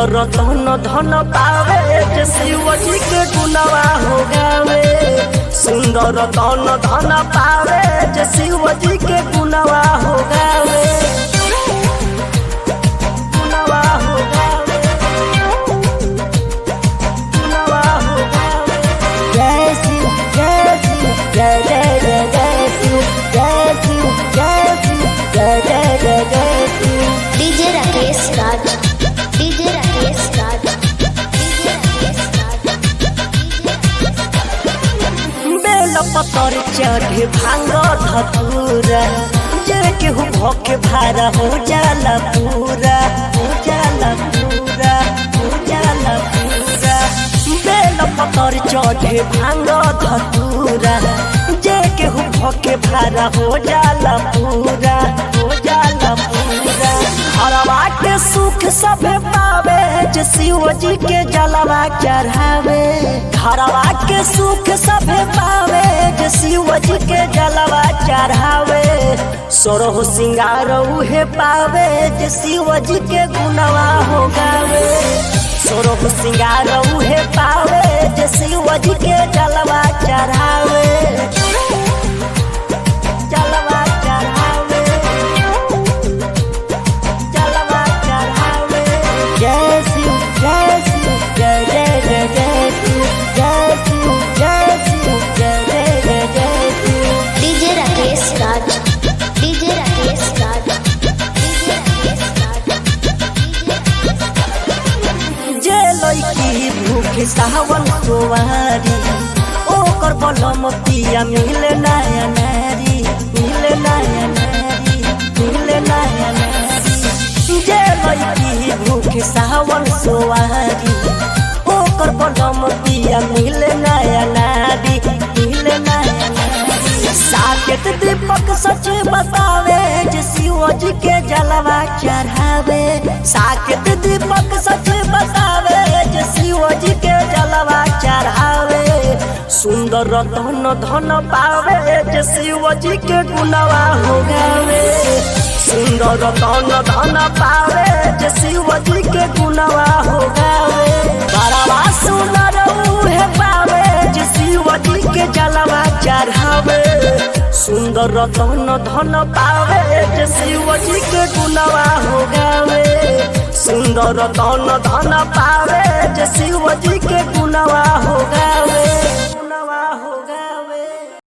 सुंदर रतन धन पावे जे शिव जी के गुणवा हो गावे। सुंदर रतन धन पावे जे शिव जी के गुणवा हो गावे। गुणवा हो गावे, गुणवा हो गावे। जय शिव जय शिव जय जय जय जय शिव जय शिव जय शिव जय जय जय जय शिव। डीजे राकेश राज, डीजे राकेश राज, डीजे राकेश राज। बेल पतर चढ़े भांग धतूरा जे केहू भोके भारा हो जाला पूरा, हो जाला पूरा, हो जाला पूरा। बेल पतर चढ़े भांग धतूरा जे केहू भोके भारा हो जाला पूरा, हो जाला पूरा। हरवा के सुख सभे पावे जे शिव जी के जलवा चढ़ावे। हरवा के सुख सभे पावे जे शिव जी के जलवा चढ़ावे। सोरह सिंगार उहे पावे जे शिव जी के गुणवा हो गावे। सोरह सिंगार उहे पावे जे शिव जी के जलवा चढ़ावे। जलवा चढ़ावे, जलवा चढ़ावे। जय शिव जय शिव जय जय जय जय शिव जय शिव जय शिव जय जय जय जय शिव। डीजे राकेश राज, डीजे राकेश राज, डीजे राकेश राज, जे लइकी भूख सावन सोवारी ओकर बलम पिया मिले नया नारी, मिले नया नारी, मिले नया नारी। जे लइकी भूख सावन सोवारी ओकर बलम पिया मिले नया नारी, मिले नया नारी। साकेत दीपक सच बतावे जे शिव जी के जलवा चढ़ावे। साकेत दीपक सच बतावे जे शिव जी के जलवा चढ़ावे। सुंदर रतन धन पावे जे शिव जी के गुणवा हो गावे। सुंदर रतन धन पावे जे शिव जी के गुणवा हो गावे। बड़वा सुंदर उहे पावे जे शिव जी के जलवा चढ़ावे। सुंदर रतन धन पावे जे शिव जी के गुणवा हो गावे। सुंदर रतन धन पावे जे शिव जी के गुणवा हो गावे। गुणवा हो